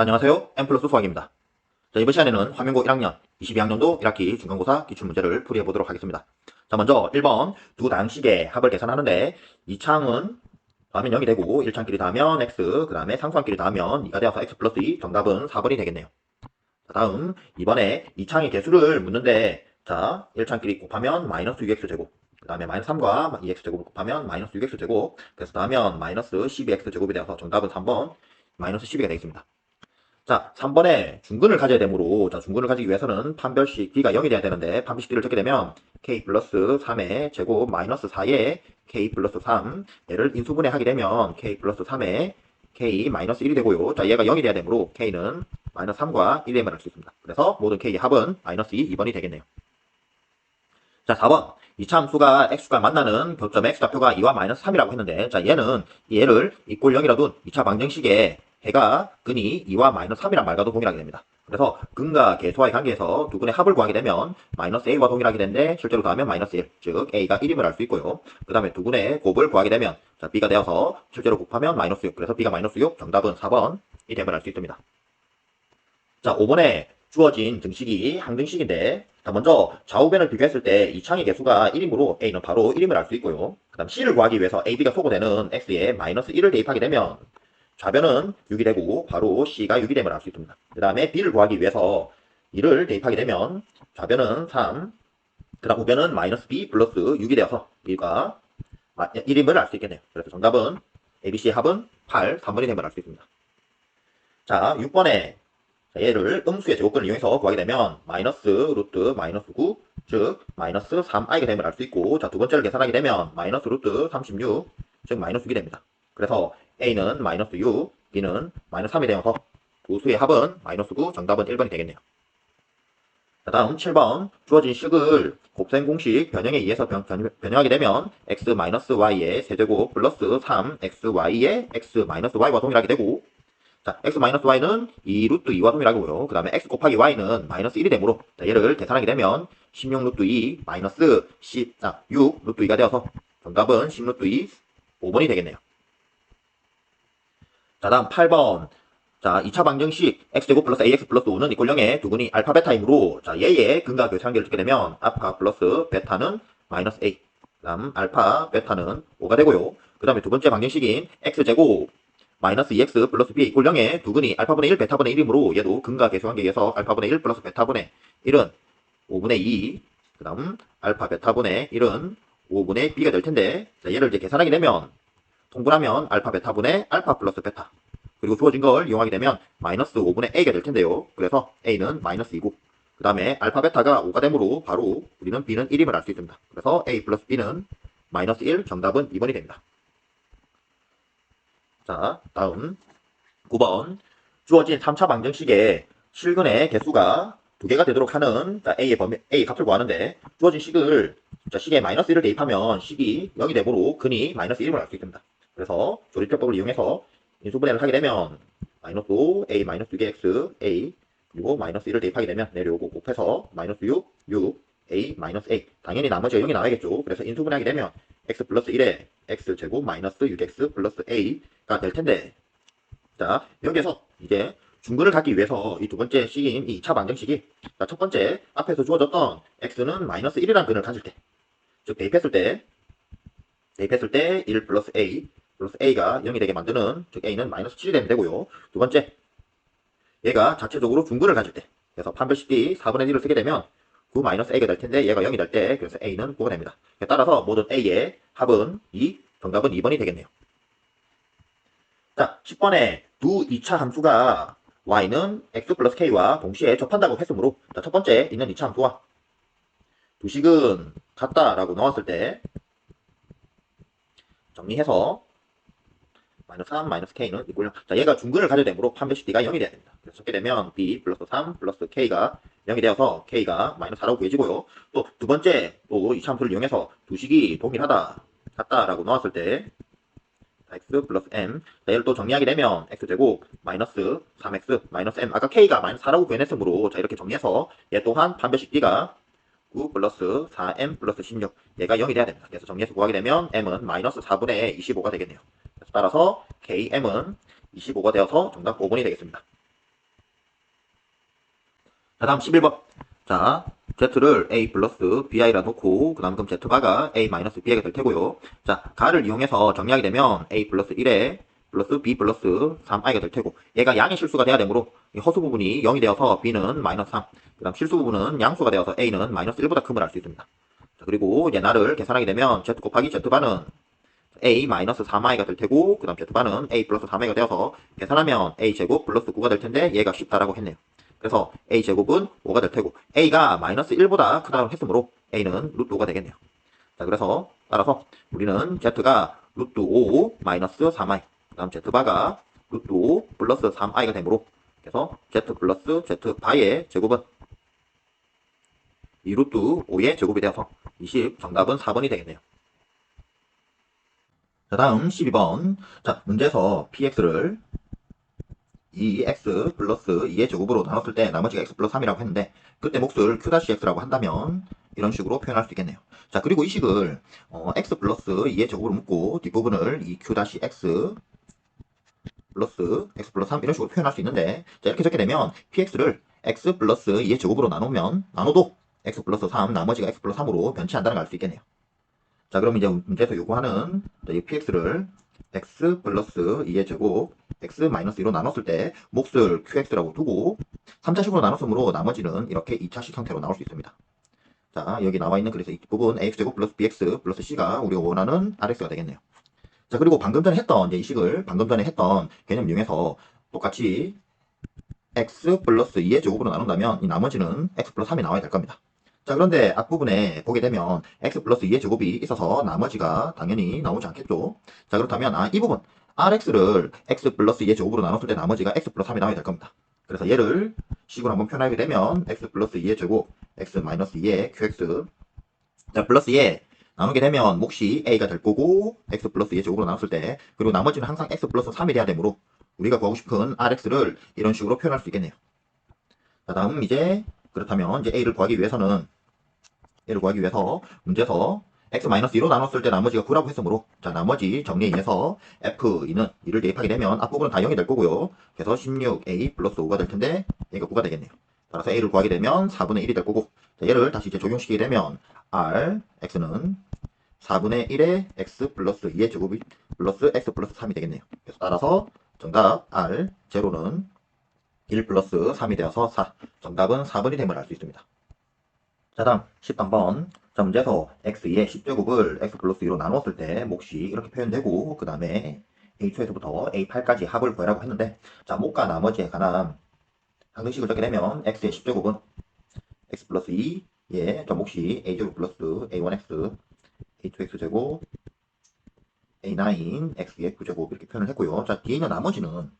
안녕하세요. M 플러스 수학입니다. 자, 이번 시간에는 화명고 1학년, 22학년도 1학기 중간고사 기출문제를 풀이해보도록 하겠습니다. 자, 먼저 1번 두 다항식의 합을 계산하는데 2창은 더하면 0이 되고 1창끼리 더하면 x, 그 다음에 상수함끼리 더하면 2가 되어서 x 플러스 2, 정답은 4번이 되겠네요. 자, 다음 2번에 2창의 개수를 묻는데 자, 1창끼리 곱하면 마이너스 6x제곱, 그 다음에 마이너스 3과 2x제곱을 곱하면 마이너스 6x제곱, 그래서 더하면 마이너스 12x제곱이 되어서 정답은 3번 마이너스 12가 되겠습니다. 자, 3번에 중근을 가져야 되므로, 자, 중근을 가지기 위해서는 판별식 b가 0이 돼야 되는데, 판별식 b를 적게 되면, k 플러스 3의 제곱 마이너스 4의 k 플러스 3, 얘를 인수분해 하게 되면, k 플러스 3의 k 마이너스 1이 되고요. 자, 얘가 0이 돼야 되므로, k는 마이너스 3과 1의 합을 할 수 있습니다. 그래서 모든 k의 합은 마이너스 2, 2번이 되겠네요. 자, 4번. 이차함수가 x가 만나는 교점 x좌표가 2와 마이너스 3이라고 했는데, 자, 얘를 이꼴 0이라 둔 2차 방정식에 해가 근이 2와 마이너스 3이란 말과도 동일하게 됩니다. 그래서 근과 계수와의 관계에서 두 근의 합을 구하게 되면 마이너스 a와 동일하게 되는데 실제로 더하면 마이너스 1, 즉 a가 1임을 알 수 있고요. 그 다음에 두 근의 곱을 구하게 되면 자, b가 되어서 실제로 곱하면 마이너스 6, 그래서 b가 마이너스 6, 정답은 4번이 됨을 알 수 있습니다. 자, 5번에 주어진 등식이 항등식인데 자, 먼저 좌우변을 비교했을 때 이 창의 개수가 1이므로 a는 바로 1임을 알 수 있고요. 그 다음 c를 구하기 위해서 ab가 소거되는 x에 마이너스 1을 대입하게 되면 좌변은 6이 되고 바로 c가 6이 됨을 알 수 있습니다. 그 다음에 b를 구하기 위해서 2를 대입하게 되면 좌변은 3, 그 다음 우변은 마이너스 b 플러스 6이 되어서 b가 1임을 알 수 있겠네요. 그래서 정답은 ABC의 합은 8, 3번이 됨을 알 수 있습니다. 자, 6번에 얘를 음수의 제곱근을 이용해서 구하게 되면 마이너스 루트 마이너스 9, 즉 마이너스 3i가 됨을 알 수 있고, 자, 두 번째를 계산하게 되면 마이너스 루트 36, 즉 마이너스 6이 됩니다. 그래서 a는 마이너스 6, b는 마이너스 3이 되어서 두 수의 합은 마이너스 9, 정답은 1번이 되겠네요. 자, 다음 7번 주어진 식을 곱셈 공식 변형에 의해서 변형하게 되면 x-y의 세제곱 플러스 3xy의 x-y와 동일하게 되고, 자, x-y는 2 루트 2와 동일하고요. 그 다음에 x 곱하기 y는 마이너스 1이 되므로 자, 얘를 계산하게 되면 16 루트 2 마이너스 6 루트 2가 되어서 정답은 10 루트 2, 5번이 되겠네요. 자, 다음 8번. 자, 2차 방정식 x제곱 플러스 ax 플러스 5는 이꼴 0의 두 근이 알파 베타이므로 자, 얘의 근과 교차 관계를 찍게 되면 알파 플러스 베타는 마이너스 a, 그 다음 알파 베타는 5가 되고요. 그 다음에 두 번째 방정식인 x제곱 마이너스 2x 플러스 b 이꼴 0의 두 근이 알파분의 1, 베타분의 1이므로 얘도 근과 계수 관계에 의해서 알파분의 1 플러스 베타분의 1은 5분의 2, 그 다음 알파 베타분의 1은 5분의 b가 될 텐데 자, 얘를 이제 계산하게 되면 통분하면 알파 베타분의 알파 플러스 베타, 그리고 주어진 걸 이용하게 되면 마이너스 5분의 a가 될 텐데요. 그래서 a는 마이너스 2고 그 다음에 알파 베타가 5가 되므로 바로 우리는 b는 1임을 알 수 있습니다. 그래서 a 플러스 b는 마이너스 1, 정답은 2번이 됩니다. 자, 다음 9번 주어진 3차 방정식의 실근의 개수가 2개가 되도록 하는 자, A 값을 구하는데 주어진 식을 자, 식에 마이너스 1을 대입하면 식이 0이 되므로 근이 마이너스 1임을 알 수 있습니다. 그래서 조립표법을 이용해서 인수분해를 하게 되면 마이너스 5, A 마이너스 6의 X, A 그리고 마이너스 1을 대입하게 되면 내려오고 곱해서 마이너스 6, A 마이너스 A, 당연히 나머지가 0이 나와야겠죠. 그래서 인수분해하게 되면 X 플러스 1에 X제곱 마이너스 6X 플러스 A가 될 텐데 자, 여기에서 이제 중근을 갖기 위해서 이 두 번째 식인 이 2차 방정식이 자, 첫 번째 앞에서 주어졌던 x는 마이너스 1이라는 근을 가질 때, 즉 대입했을 때 1 플러스 a가 0이 되게 만드는, 즉 a는 마이너스 7이 되면 되고요. 두 번째 얘가 자체적으로 중근을 가질 때, 그래서 판별식 b 4분의 1을 쓰게 되면 9 마이너스 a가 될 텐데 얘가 0이 될 때 그래서 a는 9가 됩니다. 따라서 모든 a의 합은 2, 정답은 2번이 되겠네요. 자, 10번에 두 2차 함수가 y는 x 플러스 k와 동시에 접한다고 했으므로 자, 첫 번째 있는 2차 함수와 두 식은 같다라고 넣었을 때 정리해서 마이너스 3 마이너스 k는 이꼴 0. 자, 얘가 중근을 가져야 되므로 판별식 b가 0이 돼야 됩니다. 그래서 적게 되면 b 플러스 3 플러스 k가 0이 되어서 k가 마이너스 4라고 구해지고요. 또 두 번째 또 2차 함수를 이용해서 두 식이 동일하다, 같다라고 넣었을 때 x 플러스 m. 자, 얘를 또 정리하게 되면 x제곱 마이너스 3x 마이너스 m. 아까 k가 마이너스 4라고 구해냈으므로 자, 이렇게 정리해서 얘 또한 판별식 b가 9 플러스 4m 플러스 16, 얘가 0이 돼야 됩니다. 그래서 정리해서 구하게 되면 m은 마이너스 4분의 25가 되겠네요. 그래서 따라서 km은 25가 되어서 정답 5번이 되겠습니다. 자, 다음 11번. 자, z를 a 플러스 bi라 놓고 그 다음 그럼 z바가 a 마이너스 b가 될 테고요. 자, 가를 이용해서 정리하게 되면 a 플러스 1에 플러스 b 플러스 3i가 될 테고 얘가 양의 실수가 돼야 되므로 이 허수 부분이 0이 되어서 b는 마이너스 3, 그 다음 실수 부분은 양수가 되어서 a는 마이너스 1보다 큼을 알 수 있습니다. 자, 그리고 이제 나를 계산하게 되면 z 곱하기 z바는 a 마이너스 3i가 될 테고 그 다음 z바는 a 플러스 3i가 되어서 계산하면 a제곱 플러스 9가 될 텐데 얘가 쉽다라고 했네요. 그래서 a제곱은 5가 될 테고 a가 마이너스 1보다 크다고 했으므로 a는 루트 5가 되겠네요. 자, 그래서 따라서 우리는 z가 루트 5 마이너스 3i 그 다음 z바가 루트 5 플러스 3i가 되므로 그래서 z 플러스 z바의 제곱은 이 루트 5의 제곱이 되어서 20 정답은 4번이 되겠네요. 자, 다음 12번. 자, 문제에서 px를 2x 플러스 2의 제곱으로 나눴을 때 나머지가 x 플러스 3이라고 했는데 그때 몫을 q-x라고 한다면 이런 식으로 표현할 수 있겠네요. 자, 그리고 이 식을 x 플러스 2의 제곱으로 묶고 뒷부분을 이 q-x 플러스 x 플러스 3 이런 식으로 표현할 수 있는데 자, 이렇게 적게 되면 px를 x 플러스 2의 제곱으로 나눠도 x 플러스 3 나머지가 x 플러스 3으로 변치한다는 걸 알 수 있겠네요. 자, 그럼 이제 문제에서 요구하는 이 px를 x 플러스 2의 제곱 x 마이너스 2로 나눴을 때 몫을 qx라고 두고 3차식으로 나눴으므로 나머지는 이렇게 2차식 형태로 나올 수 있습니다. 자, 여기 나와 있는 그래서 이 부분 ax제곱 플러스 bx 플러스 c가 우리가 원하는 rx가 되겠네요. 자, 그리고 방금 전에 했던 이제 이 식을 방금 전에 했던 개념 이용해서 똑같이 x 플러스 2의 제곱으로 나눈다면 이 나머지는 x 플러스 3이 나와야 될 겁니다. 자, 그런데 앞부분에 보게 되면 x 플러스 2의 제곱이 있어서 나머지가 당연히 나오지 않겠죠. 자, 그렇다면 이 부분 rx를 x 플러스 2의 제곱으로 나눴을 때 나머지가 x 플러스 3이 나와야 될 겁니다. 그래서 얘를 식으로 한번 표현하게 되면 x 플러스 2의 제곱 x 마이너스 2의 qx 자, 플러스 2 나누게 되면 몫이 a가 될 거고 x 플러스 2의 제곱으로 나눴을 때 그리고 나머지는 항상 x 플러스 3이 돼야 되므로 우리가 구하고 싶은 rx를 이런 식으로 표현할 수 있겠네요. 자, 다음 이제 그렇다면 이제 a를 구하기 위해서 문제에서 x-2로 나눴을 때 나머지가 9라고 했으므로 자, 나머지 정리에 의해서 f2는 2를 대입하게 되면 앞부분은 다 0이 될 거고요. 그래서 16a 플러스 5가 될 텐데 얘가 9가 되겠네요. 따라서 a를 구하게 되면 4분의 1이 될 거고 자, 얘를 다시 이제 적용시키게 되면 r x는 4분의 1의 x 플러스 2의 제곱이 플러스 x 플러스 3이 되겠네요. 그래서 따라서 정답 r 제로는 1 플러스 3이 되어서 4. 정답은 4번이 됨을 알 수 있습니다. 자, 다음 13번. 자, 문제에서 x2의 10제곱을 x 플러스 2로 나누었을 때 몫이 이렇게 표현되고 그 다음에 a2에서부터 a8까지 합을 구하라고 했는데 자, 몫과 나머지에 관한 상등식을 적게 되면 x의 10제곱은 x 플러스 2의 몫이 a0 플러스 a1x a2x 제곱 a9 x의 9제곱 이렇게 표현을 했고요. 자, 뒤에 있는 나머지는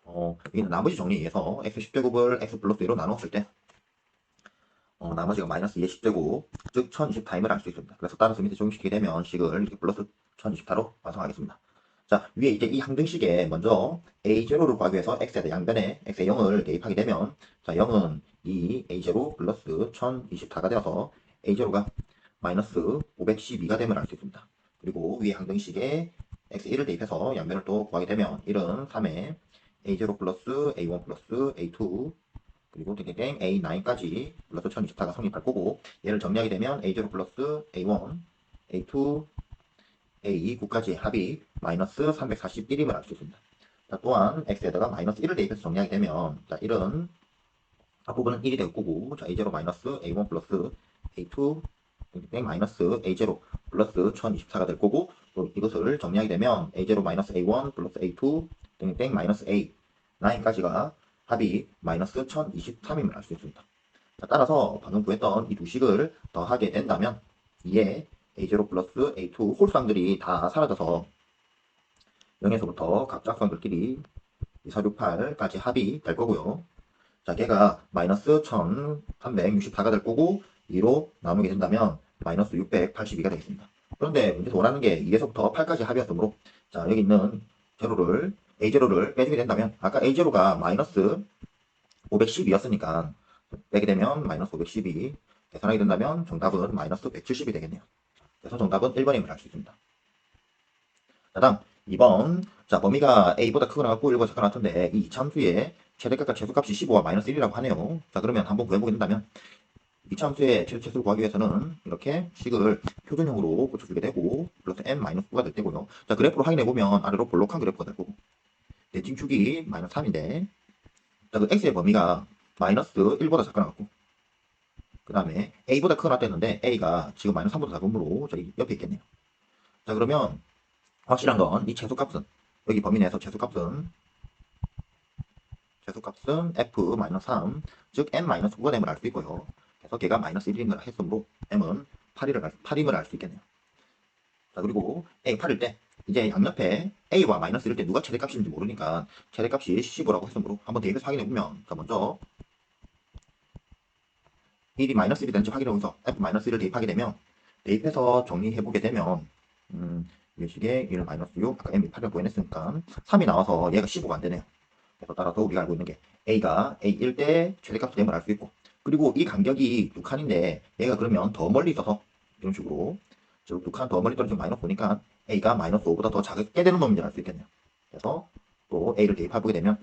여기는 나머지 정리에 의해서 x 10제곱을 x 플러스 2로 나눴을 때 나머지가 마이너스 2의 10제곱 즉 1024임을 알 수 있습니다. 그래서 따라서 밑에 적용시키게 되면 식을 이렇게 플러스 1024로 완성하겠습니다. 자, 위에 이제 이 항등식에 먼저 a0를 구하기 위해서 x의 양변에 x의 0을 대입하게 되면 자, 0은 2 a0 플러스 1024가 되어서 a0가 마이너스 512가 됨을 알 수 있습니다. 그리고 위에 항등식에 x1을 대입해서 양변을 또 구하게 되면 1은 3에 a0 플러스 a1 플러스 a2 그리고 땡땡땡 a9까지 플러스 1024가 성립할 거고 얘를 정리하게 되면 a0 플러스 a1 a2 a9까지 합이 마이너스 341임을 알 수 있습니다. 자, 또한 x에다가 마이너스 1을 대입해서 정리하게 되면 자, 1은 앞부분은 1이 될 거고 자, a0 마이너스 a1 플러스 a2 땡땡 마이너스 a0 플러스 1024가 될 거고 또 이것을 정리하게 되면 a0 마이너스 a1 플러스 a2 땡땡 마이너스 a9까지가 합이 마이너스 1023임을 알 수 있습니다. 자, 따라서 방금 구했던 이 두 식을 더하게 된다면 2에 a0 플러스 a2 홀수항들이 다 사라져서 0에서부터 각 짝수항들끼리 2468까지 합이 될 거고요. 자, 걔가 마이너스 1364가 될 거고 2로 나누게 된다면 마이너스 682가 되겠습니다. 그런데 문제에서 원하는 게 2에서부터 8까지 합이었으므로 자, 여기 있는 제로를 a0를 빼주게 된다면 아까 a0가 마이너스 512였으니까 빼게 되면 마이너스 512 계산하게 된다면 정답은 마이너스 170이 되겠네요. 그래서 정답은 1번임을 알 수 있습니다. 자, 다음 2번 자, 범위가 a보다 크거나 같고 1보다 작거나 같은데 이 이차함수의 최대값과 최소값이 15와 마이너스 1이라고 하네요. 자, 그러면 한번 구해보게 된다면 이차함수의 최소를 구하기 위해서는 이렇게 식을 표준형으로 고쳐주게 되고 플러스 n-9가 될 때고요. 자, 그래프로 확인해보면 아래로 볼록한 그래프가 될 거고 대칭축이 마이너스 3인데 자, 그 x의 범위가 마이너스 1보다 작거나같고 그 다음에 a보다 크거나 뗐는데 a가 지금 마이너스 3보다 작으므로 저기 옆에 있겠네요. 자, 그러면 확실한 건 이 최소값은 여기 범위 내에서 최소값은 f-3 즉 n-9가 됨을 알 수 있고요. 그래서 걔가 마이너스 1인 했으므로 m은 8임을 알 수 있겠네요. 자, 그리고 a 8일 때 이제 양옆에 a와 마이너스 1일 때 누가 최대값인지 모르니까 최대값이 15라고 했으므로 한번 대입해서 확인해보면 자, 먼저 1이 마이너스 1이 되는지 확인해보면서 f-1을 대입하게 되면 대입해서 정리해보게 되면 이 식의 1은 마이너스 6 아까 m이 8을 구해냈으니까 3이 나와서 얘가 15가 안되네요. 그래서 따라서 우리가 알고 있는 게 a가 a1 때 최대값이 됨을 알 수 있고 그리고 이 간격이 두 칸인데 얘가 그러면 더 멀리 있어서 이런 식으로 즉 두 칸 더 멀리 떨어지면 마이너스 5니까 a가 마이너스 5보다 더 작게 되는 놈인지 알 수 있겠네요. 그래서 또 a를 대입해보게 되면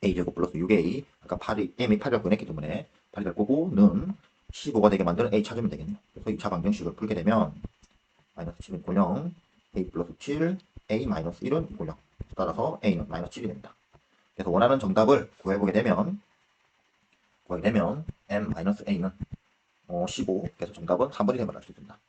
a제곱 플러스 6a 아까 8이 m이 8이라고 구했기 때문에 8이 될 거고 는 15가 되게 만드는 a 찾으면 되겠네요. 그래서 2차 방정식을 풀게 되면 마이너스 7은 이꼴 0 a 플러스 7 a 마이너스 1은 이꼴 0 따라서 a는 마이너스 7이 됩니다. 그래서 원하는 정답을 구해보게 되면 m-a는 15 그래서 정답은 3번이 됨을 알 수 있습니다.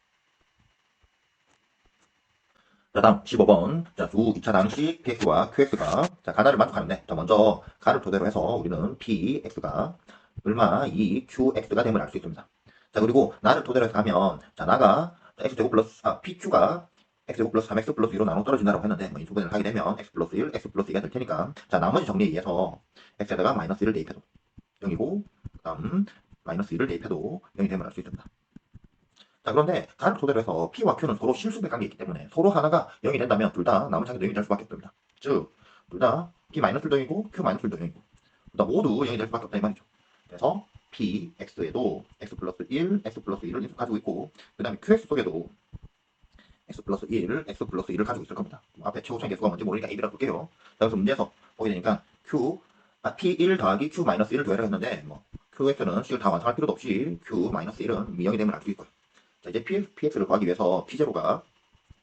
자, 다음 15번 자, 두 2차 방식 px와 qx가 자, 가나를 만족하는데 자, 먼저 가를 토대로 해서 우리는 px가 얼마 이 qx가 됨을 알 수 있습니다. 자, 그리고 나를 토대로 해서 하면 자, 나가 x제곱 플러스 pq가 x제곱 플러스 3x 플러스 2로 나눠 떨어진다고 했는데 뭐 인수분해를 하게 되면 x 플러스 1, x 플러스 2가 될 테니까 자, 나머지 정리에 의해서 x에다가 마이너스 1을 대입해도 0이고 그 다음 마이너스 1을 대입해도 0이 됨을 알 수 있습니다. 자, 그런데 가를 토대로 해서 P와 Q는 서로 실수배 관계가 있기 때문에 서로 하나가 0이 된다면 둘 다 남은 창에도 0이 될 수밖에 없습니다. 즉, 둘 다 P-도 0이고 Q-도 0이고 둘 다 모두 0이 될 수밖에 없다 이 말이죠. 그래서 P, X에도 X 플러스 1, X 플러스 2를 가지고 있고 그 다음에 QX 속에도 X 플러스 1, X 플러스 2를 가지고 있을 겁니다. 앞에 최고차의 개수가 뭔지 모르니까 A라고 볼게요. 자, 그래서 문제에서 보게 되니까 P1 더하기 Q-1을 더해라 했는데 뭐 QX는 C를 다 완성할 필요도 없이 Q-1은 미영이 됨을 알 수 있고요. 자, 이제 px를 구하기 위해서 p0가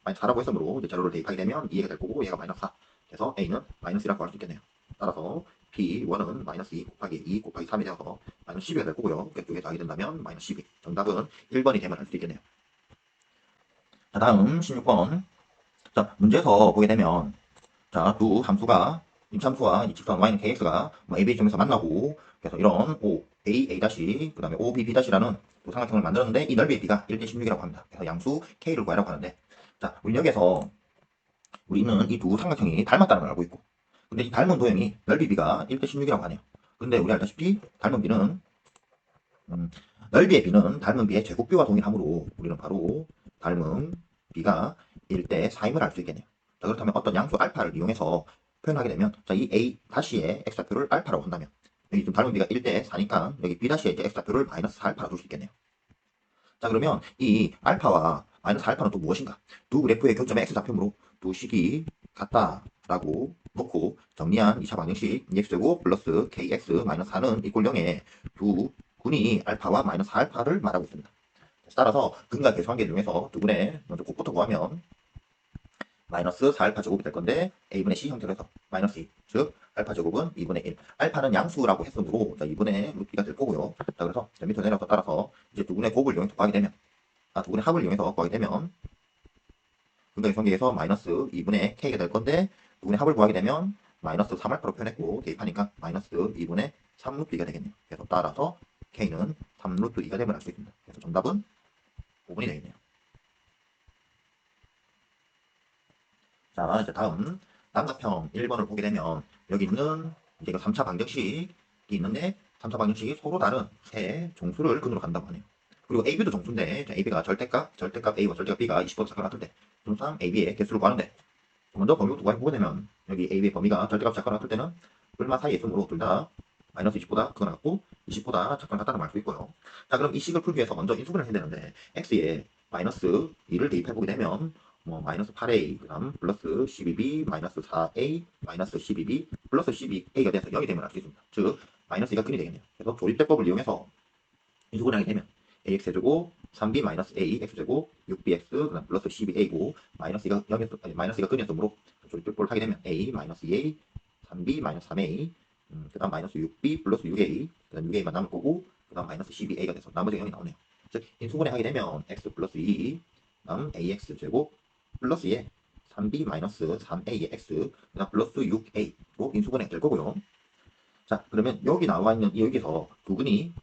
마이너스 4라고 했으므로 이제 제로를 대입하게 되면 2가 될 거고 얘가 마이너스 4. 그래서 a는 마이너스 1이라고 할 수 있겠네요. 따라서 p1은 마이너스 2 곱하기 3이 되어서 마이너스 12가 될 거고요. 이쪽에 더하게 된다면 마이너스 12. 정답은 1번이 되면 알 수 있겠네요. 자, 다음 16번. 자, 문제에서 보게 되면 자, 두 함수가 임참수와 이 직선 y는 kx가 뭐 a, b 점에서 만나고 그래서 이런 o, a, a' 그 다음에 o, b, b'라는 두 삼각형을 만들었는데 이 넓이의 b가 1대 16이라고 합니다. 그래서 양수 k를 구하라고 하는데 자, 우리 여기에서 우리는 이 두 삼각형이 닮았다는 걸 알고 있고 근데 이 닮은 도형이 넓이 b가 1대 16이라고 하네요. 근데 우리 알다시피 닮은 b는 넓이의 b는 닮은 b의 제곱비와 동일하므로 우리는 바로 닮은 b가 1대 4임을 알 수 있겠네요. 자, 그렇다면 어떤 양수 알파를 이용해서 표현하게 되면 자, 이 a 다시의 x좌표를 알파라고 한다면 여기 좀 닮은 b가 1대 4니까 여기 b 다시의 x좌표를 마이너스 4알파로 줄 수 있겠네요. 자, 그러면 이 알파와 마이너스 알파는 또 무엇인가? 두 그래프의 교점의 x좌표므로 두 식이 같다라고 놓고 정리한 2차 방정식 x제곱 플러스 kx 마이너스 4는 이꼴 0에 두 군이 알파와 마이너스 4알파를 말하고 있습니다. 따라서 근과 계수 관계 중에서 두 군의 먼저 곱부터 구하면 마이너스 4알파 제곱이 될 건데 a분의 c 형태로 해서 마이너스 2, 즉 알파 제곱은 2분의 1. 알파는 양수라고 했으므로 자, 2분의 루트가 될 거고요. 자, 그래서 밑으로 내려서 따라서 이제 두 군의 곱을 이용해서 구하게 되면 두 군의 합을 이용해서 구하게 되면 근과 계수 관계에서 마이너스 2분의 k가 될 건데 두 군의 합을 구하게 되면 마이너스 3알파로 표현했고 대입하니까 마이너스 2분의 3루트 2가 되겠네요. 그래서 따라서 k는 3루트 2가 됨을 알 수 있습니다. 그래서 정답은 5번이 되겠네요. 자, 이제 다음 남사평 1번을 보게 되면 여기 있는 이제 3차 방정식이 있는데 3차 방정식이 서로 다른 세 종수를 근으로 간다고 하네요. 그리고 AB도 종수인데 AB가 절대값 A와 절대값 B가 20보다 작거나 같을 때 항상 AB의 개수를 구하는데 먼저 범위부터 보게 되면 여기 AB의 범위가 절대값 작거나 같을 때는 얼마 사이에 있으므로 둘 다 마이너스 20보다 크거나 같고 20보다 작거나 같다는 말 수 있고요. 자, 그럼 이 식을 풀기 위해서 먼저 인수분해를 해야 되는데 x에 마이너스 2를 대입해보게 되면 뭐 마이너스 8a 그다음 플러스 12b 마이너스 4a 마이너스 12b 플러스 12a가 돼서 0이 되면 알 수 있습니다. 즉 마이너스 2가 근이 되겠네요. 그래서 조립대법을 이용해서 인수분해하게 되면 ax제곱 3b 마이너스 a x제곱 6bx 그다음 플러스 12a고 마이너스 2가 0에서 아니 마이너스 2가 근이었으므로 조립대법을 하게 되면 a 마이너스 2a 3b 마이너스 3a 그다음 마이너스 6b 플러스 6a 그다음 6a만 남을 거고 그다음 마이너스 12a가 돼서 나머지가 0이 나오네요. 즉 인수분해하게 되면 x 플러스 2 그다음 ax 제곱 플러스 2에 3b 마이너스 3a의 x 그다음 플러스 6a로 인수분해 될 거고요. 자 그러면 여기 나와 있는 여기서 두 근이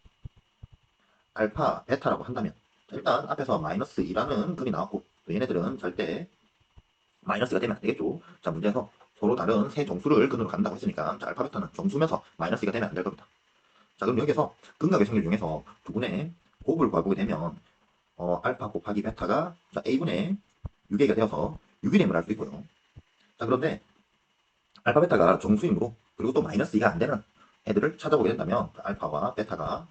알파, 베타라고 한다면 자, 일단 앞에서 마이너스 2라는 근이 나왔고 또 얘네들은 절대 마이너스가 되면 안 되겠죠. 자 문제에서 서로 다른 세 정수를 근으로 간다고 했으니까 자, 알파, 베타는 정수면서 마이너스가 되면 안 될 겁니다. 자 그럼 여기서 근과 계성을 이용해서 두 분의 곱을 구하게 되면 알파 곱하기 베타가 자, a분의 6a가 되어서 6이 됨을 알 수 있고요. 자 그런데 알파, 베타가 정수이므로 그리고 또 마이너스 2가 안 되는 애들을 찾아보게 된다면 알파와 베타가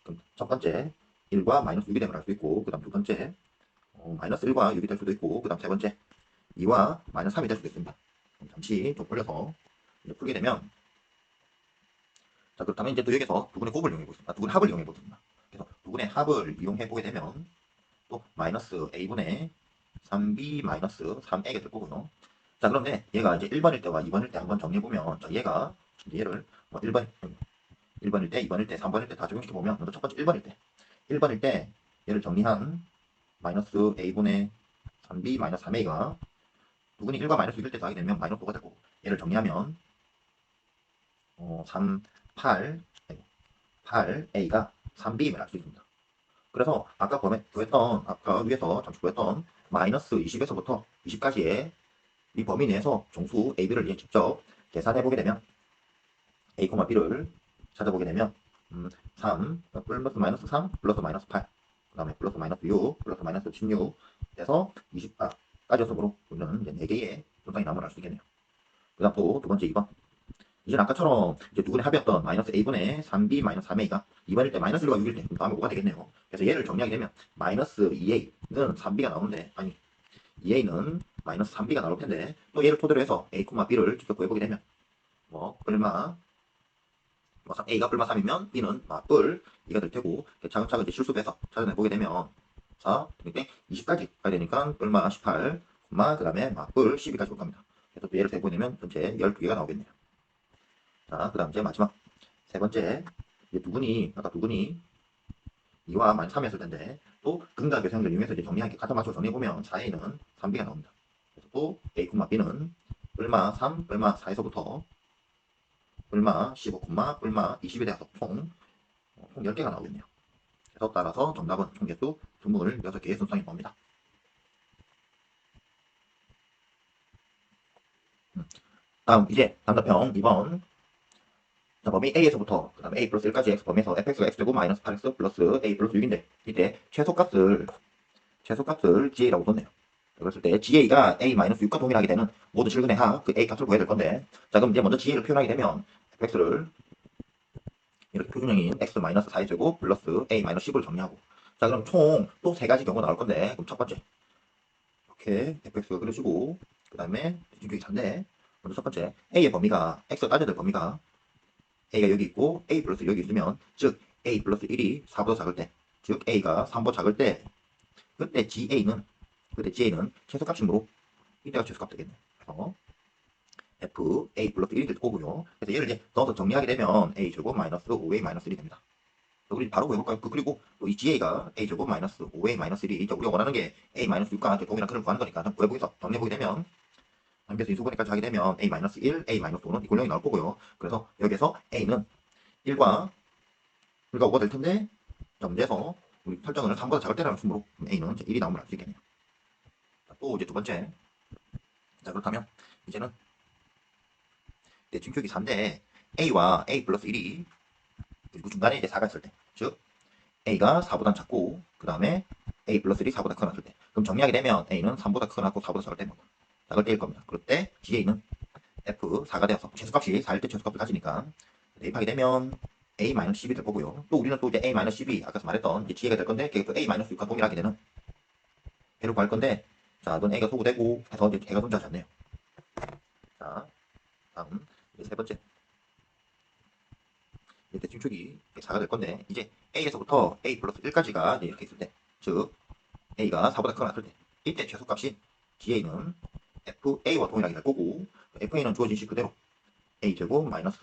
그럼 첫 번째 1과 마이너스 6이 됨을 알 수 있고 그 다음 두 번째 마이너스 1과 6이 될 수도 있고 그 다음 세 번째 2와 마이너스 3이 될 수도 있습니다. 잠시 좀 올려서 이제 풀게 되면 자 그렇다면 이제 또 여기서 두 분의 곱을 이용해 보겠습니다. 두 분의 합을 이용해 보겠습니다. 그래서 두 분의 합을 이용해 보게 되면 또 마이너스 a분의 3b 마이너스 3a가 될 거고요. 자 그런데 얘가 이제 1번일 때와 2번일 때 한번 정리해 보면 자 얘가 얘를 뭐 1번일 때, 2번일 때, 3번일 때 다 적용시켜 보면 먼저 첫 번째 1번일 때 얘를 정리한 마이너스 a분의 3b 마이너스 3a가 두 분이 1과 마이너스 6일 때 더하게 되면 마이너스 5가 되고 얘를 정리하면 3, 8a가 3b임을 알 수 있습니다. 그래서 아까 구했던 아까 위에서 잠시 구했던 마이너스 20에서부터 20까지의 이 범위 내에서 정수 ab를 직접 계산해 보게 되면 a, b를 찾아보게 되면 3 플러스 마이너스 3 플러스 마이너스 8 그 다음에 플러스 마이너스 6 플러스 마이너스 16 에서 20까지였으므로 우리는 이제 4개의 손상이 남을 알 수 있겠네요. 그 다음 또 두 번째 2번 이제 아까처럼 이제 두 분의 합이었던 마이너스 a분의 3b 마이너스 3a가 2번일 때 마이너스 1과 6일 때 그럼 다음에 5가 되겠네요. 그래서 얘를 정리하게 되면 마이너스 2a는 3b가 나오는데 아니 2a는 마이너스 3b가 나올 텐데 또 얘를 토대로 해서 a, b를 직접 구해보게 되면 뭐 얼마 A가 뿔마 3이면 B는 뿔 2가 될 테고 차근차근 이제 실수해서 찾아내보게 되면 자, 그러니까 20까지 가야 되니까 뿔마 18, 그 다음에 뿔 12까지 올 겁니다. 그래서 또 얘를 세보게 되면 전체 12개가 나오겠네요. 자, 그 다음 이제 마지막 세 번째 이제 아까 두 분이 2와 마이너스 3이었을 텐데 또 근과 계산을 이용해서 이제 정리하기 가장 맞춰서 정리해보면 4A는 3B가 나옵니다. 그래서 또 A, B는 뿔마 3, 뿔마 4에서부터 뿔마 15, 뿔마 20에 대해서 총 10개가 나오겠네요. 그래서 따라서 정답은 총개수 26개의 순서이 나옵니다. 다음 이제 단답형 2번 자, 범위 A에서부터 그 다음에 A 플러스 1까지 X 범위에서 fx가 X제곱 마이너스 8X 플러스 A 플러스 6인데 이때 최소값을 GA라고 뒀네요. 그랬을 때 GA가 A 마이너스 6과 동일하게 되는 모두 실근의 합, 그 A 값을 구해야 될 건데 자 그럼 이제 먼저 GA를 표현하게 되면 fx를 이렇게 표준형인 x 마이너스 4의 제곱 플러스 a 마이너스 10을 정리하고 자 그럼 총 또 세 가지 경우가 나올 건데 그럼 첫 번째 이렇게 fx가 그려지고 그 다음에 뒤쪽이 잔데 먼저 첫 번째 a의 범위가 x가 따져야 될 범위가 a가 여기 있고 a 플러스 여기 있으면 즉 a 플러스 1이 4보다 작을 때 즉 a가 3보다 작을 때 그때 GA는 최소값이므로 이때가 최소값 되겠네. 그래서 f a 플러스 1이 될 거고요. 그래서 얘를 이제 넣어서 정리하게 되면 a 제곱 마이너스 5a 마이너스 1이 됩니다. 우리 바로 구해볼까요? 그리고 또 이 GA가 a 제곱 마이너스 5a 마이너스 1이 우리가 원하는 게 a 마이너스 6과 동일한 근을 구하는 거니까 구해보기서 정리해보게 되면 그래서 인수분해까지 하게 되면 a 마이너스 1, a 마이너스 5는 이꼴형이 나올 거고요. 그래서 여기서 a는 1과 5가 될 텐데 문제에서 우리 설정을 3보다 작을 때라는 수으로 a는 1이 나오면 알 수 있겠네요. 또 이제 두 번째 자 그렇다면 이제는 대칭격이 4인데 a와 a 플러스 1이 그리고 중간에 이제 4가 있을 때 즉 a가 4보다 작고 그 다음에 a 플러스 1이 4보다 크거나 할 때 그럼 정리하게 되면 a는 3보다 크거나 4보다 작을 때일 겁니다. 그럴 때 GA는 F4가 되어서 최소값이 4일 때 최소값을 가지니까 대입하게 되면 A-10이 될 거고요. 또 우리는 또 이제 A-10이 아까 말했던 이제 GA가 될 건데 그게 또 A-6과 동일하게 되는 배를 구할 건데 자, 넌 A가 소구되고 해서 이제 A가 존재하지 않네요. 자, 다음 이제 세 번째. 이제 대칭축이 4가 될 건데 이제 A에서부터 A 플러스 1까지가 이렇게 있을 때, 즉 A가 4보다 크거나 같을 때, 이때 최소값인 DA는 FA와 동일하게 될 거고, FA는 주어진 식 그대로 A제곱 마이너스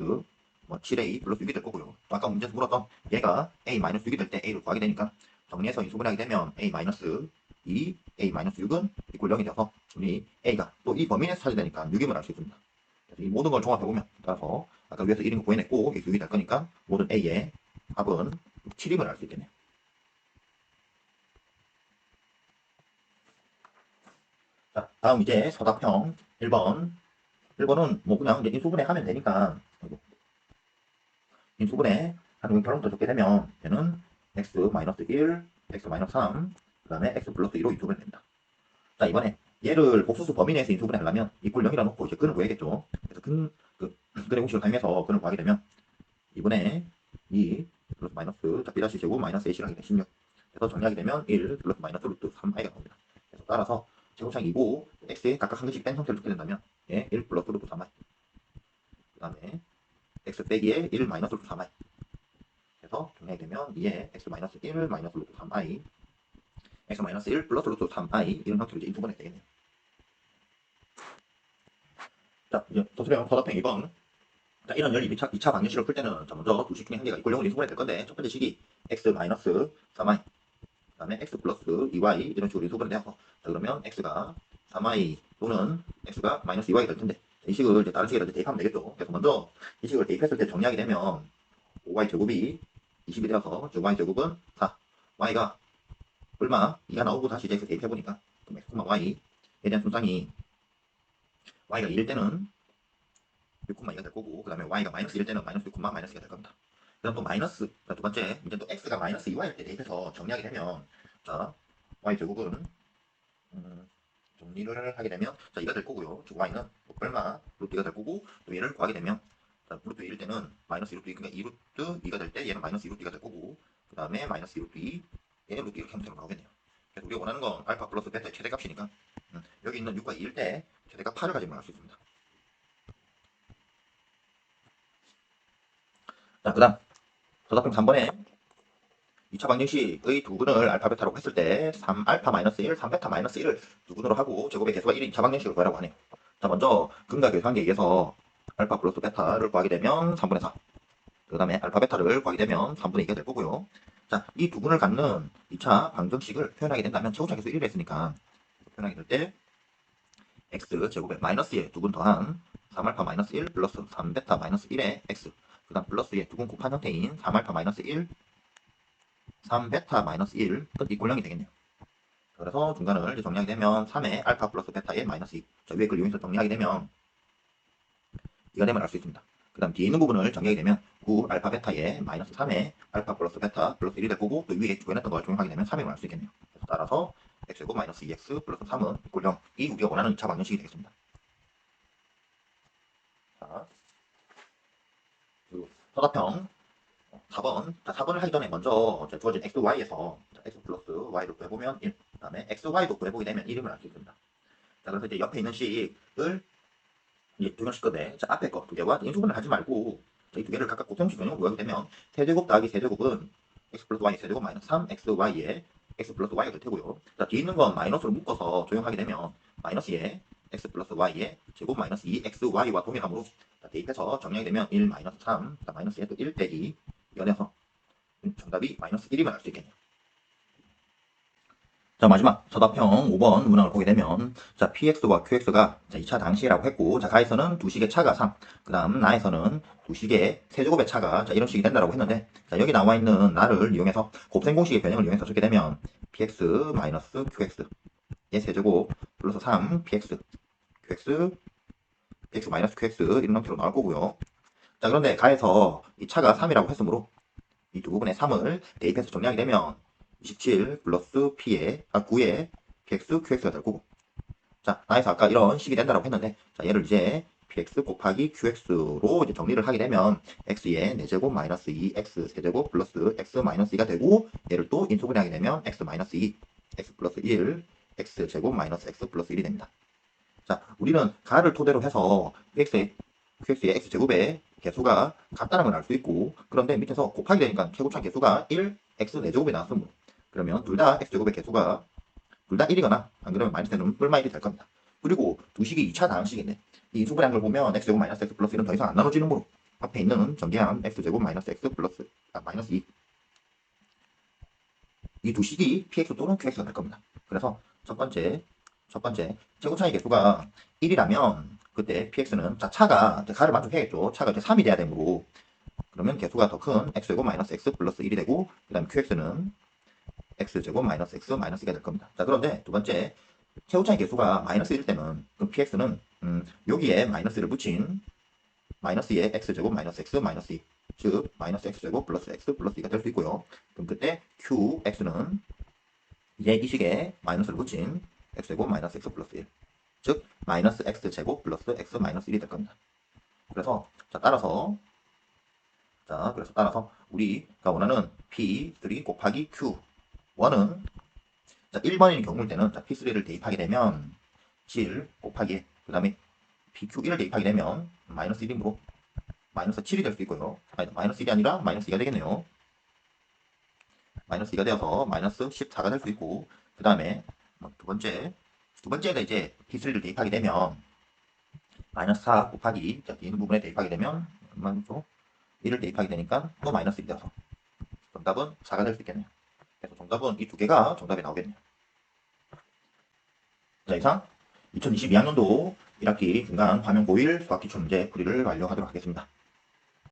7A 플러스 6이 될 거고요. 또 아까 문제에서 물었던 얘가 A 마이너스 6이 될 때 A를 구하게 되니까 정리해서 인수분해하게 되면 A 마이너스 2, A 마이너스 6은 이꼴 0이 되어서 우리 A가 또 이 범위 내에서 찾아야 되니까 6임을 알 수 있습니다. 그래서 이 모든 걸 종합해보면, 따라서 아까 위에서 1인 거 구해냈고 여기서 6이 될 거니까 모든 A의 합은 7임을 알 수 있겠네요. 자, 다음 이제 서답형 1번. 1번은 뭐 그냥 이제 인수분해 하면 되니까, 인수분해 하는 결론도 적게 되면 얘는 x-1, x-3, 그 다음에 x 플러스 2로 인수분해 됩니다. 자, 이번에 얘를 복수수 범위 내에서 인수분해 하려면 이꼴 0이라 놓고 이제 근을 구해야겠죠. 그래서 근의 공식을 사용해서 근을 구하게 되면 2분의 2 플러스 마이너스 자, b 제곱 마이너스 ac를 하게 되면 16. 그래서 정리하게 되면 1 플러스 마이너스 루트 3i가 나옵니다. 그래서 따라서 제곱창 2고 x에 각각 한 개씩 뺀 형태를 두게 된다면 1 플러스 루트 3i, 그 다음에 x 빼기에 1 마이너스 루트 3i 해서 정리하게 되면 2에 x 마이너스 1 마이너스 루트 3i, x 마이너스 1 플러스 루트 3i 이런 형태로 이제 인수분해 되겠네요. 자, 이제 도수령 서답형 2번. 자, 이런 열립 2차 방정식을 풀 때는 자, 먼저 두 식 중에 한 개가 이꼴 0으로 인수분해 될 건데, 첫 번째 식이 x 마이너스 3i, 그 다음에 x 플러스 2y 이런 식으로 인수분해 되어서, 자, 그러면 x가 3i 또는 x가 마이너스 2y가 될 텐데, 이 식을 이제 다른 식에다 대입하면 되겠죠. 그래서 먼저 이 식을 대입했을 때 정리하게 되면 5y 제곱이 20이 되어서 y 제곱은 4, y가 얼마? 2가 나오고 다시 이제 x 대입해보니까 그럼 x, y에 대한 순상이 y가 2일 때는 6,2가 될 거고, 그 다음에 y가 마이너스 1일 때는 마이너스 6, 마이너스 2가 될 겁니다. 그다음 또 마이너스, 두 번째 문제 또 x가 마이너스 2y일 때 대입해서 정리하게 되면, 자, y 제곱은 정리를 하게 되면 자, 2가 될 거고요. 즉 y는 얼마? 루트 2가 될 거고, 또 얘를 구하게 되면 자, 루트 2일 때는 마이너스 2루트 2, 그러니까 2루트 2가 될 때 얘는 마이너스 2루트 2가 될 거고, 그 다음에 마이너스 2루트 2, 얘 루트 2 형태로 나오겠네요. 그래서 우리가 원하는 건 알파 플러스 베타의 최대값이니까 여기 있는 6과 2일 때 최대값 8을 가지면 알 수 있습니다. 자, 그 다음 서답형 3번에 2차 방정식의 두근을 알파 베타라고 했을 때 3알파 마이너스 1, 3베타 마이너스 1을 두근으로 하고 제곱의 개수가 1인 2차 방정식을 구하라고 하네요. 자, 먼저 근과 계수관계에 의해서 알파 플러스 베타를 구하게 되면 3분의 4, 그 다음에 알파 베타를 구하게 되면 3분의 2가 될 거고요. 자, 이 두근을 갖는 2차 방정식을 표현하게 된다면 최고차 계수 1을 했으니까 표현하게 될 때 x 제곱에 마이너스에 두근 더한 3알파 마이너스 1 플러스 3베타 마이너스 1의 x, 그 다음 플러스에 두근 곱한 형태인 3알파 마이너스 1 3베타 마이너스 1은 이꼴 0이 되겠네요. 그래서 중간을 이제 정리하게 되면 3의 알파 플러스 베타의 마이너스 2. 자, 위에 걸 이용해서 정리하게 되면 이가 되면 알 수 있습니다. 그 다음 뒤에 있는 부분을 정리하게 되면 9 알파 베타의 마이너스 3의 알파 플러스 베타 플러스 1이 될 거고, 또 위에 구해놨던 걸 적용하게 되면 3임을 알 수 있겠네요. 그래서 따라서 x제곱 마이너스 2x 플러스 3은 이꼴 0. 이 우리가 원하는 2차 방정식이 되겠습니다. 자, 그리고 서답형 4번. 자, 4번을 하기 전에 먼저 주어진 x, y에서 x 플러스 y를 구해보면 1, 그 다음에 x, y도 구해보게 되면 1임을 알 수 있습니다. 자, 그래서 이제 옆에 있는 식을 이제 적용시킬 건데, 자, 앞에 거 두 개와 인수분을 하지 말고 이 두 개를 각각 곱셈식 변형으로 구하게 되면 세제곱 더하기 세제곱은 x 플러스 y 세제곱 마이너스 3xy에 x 플러스 y가 될 테고요. 자, 뒤에 있는 건 마이너스로 묶어서 적용하게 되면 마이너스에 x 플러스 y에 제곱 마이너스 2xy와 동일함으로 대입해서 정리하게 되면 1 마이너스 3, 마이너스에 또 1 빼기 연해서 정답이 마이너스 1임을 알 수 있겠네요. 자, 마지막 서답형 5번 문항을 보게 되면, 자, px와 qx가 2차 당시라고 했고, 자, 가에서는 두 식의 차가 3, 그 다음 나에서는 두 식의 세제곱의 차가 이런 식이 된다고 했는데, 자, 여기 나와 있는 나를 이용해서 곱셈 공식의 변형을 이용해서 적게 되면 px 마이너스 qx 의 세제곱 플러스 3 px qx px 마이너스 qx 이런 형태로 나올 거고요. 자, 그런데 가에서 이 차가 3이라고 했으므로 이 두 부분의 3을 대입해서 정리하게 되면 27 플러스 P에 9에 PX, QX가 될 거고, 자, 나에서 아까 이런 식이 된다고 했는데, 자, 얘를 이제 PX 곱하기 QX로 이제 정리를 하게 되면 X에 4제곱 마이너스 2X 세제곱 플러스 X 마이너스 2가 되고, 얘를 또 인수분해하게 되면 X 마이너스 2, X 플러스 1, x제곱 마이너스 x 플러스 1이 됩니다. 자, 우리는 가를 토대로 해서 qx의 x제곱의 개수가 같다는 걸 알 수 있고, 그런데 밑에서 곱하기 되니까 최고차 개수가 1, x 4제곱이 나왔습니다. 그러면 둘 다 x제곱의 개수가 둘 다 1이거나 안 그러면 마이너스 되면 뿔마 1이 될 겁니다. 그리고 두 식이 2차 다항식인데 이 인수분해한 걸 보면 x제곱 마이너스 x 플러스 1은 더 이상 안 나눠지는 거로 앞에 있는 전개한 x제곱 마이너스 x 플러스 마이너스 2 이 두 식이 px 또는 qx가 될 겁니다. 그래서 첫 번째 최고차의 개수가 1이라면 그때 px는 자 차가 가를 만족해야겠죠. 차가 이제 3이 돼야 되므로 그러면 개수가 더 큰 x제곱 마이너스 x 플러스 1이 되고 그 다음에 qx는 x제곱 마이너스 x 마이너스 2가 될 겁니다. 자 그런데 두 번째 최고차의 개수가 마이너스 1일 때는 그럼 px는 여기에 마이너스를 붙인 마이너스 2의 x제곱 마이너스 x 마이너스 2 즉 마이너스 x제곱 플러스 x 플러스 2가 될 수 있고요. 그럼 그때 qx는 이제 이 식에 마이너스를 붙인 x제곱 마이너스 x 플러스 1 즉 마이너스 x제곱 플러스 x 마이너스 1이 될 겁니다. 그래서 따라서 우리가 원하는 p3 곱하기 q1은 1번인 경우일 때는 p3를 대입하게 되면 7 곱하기 그 다음에 pq1을 대입하게 되면 마이너스 1이므로 마이너스 7이 될 수 있고요. 마이너스 1이 아니라 마이너스 2가 되겠네요. 마이너스 2가 되어서 마이너스 14가 될 수 있고 그 다음에 두 번째가 이제 p3를 대입하게 되면 마이너스 4 곱하기 뒤에 있는 부분에 대입하게 되면 얼마죠? 1을 대입하게 되니까 또 마이너스 1이 되어서 정답은 4가 될 수 있겠네요. 그래서 정답은 이 두 개가 정답이 나오겠네요. 자, 이상 2022학년도 1학기 중간 화면 고일 수학기출 문제 풀이를 완료하도록 하겠습니다.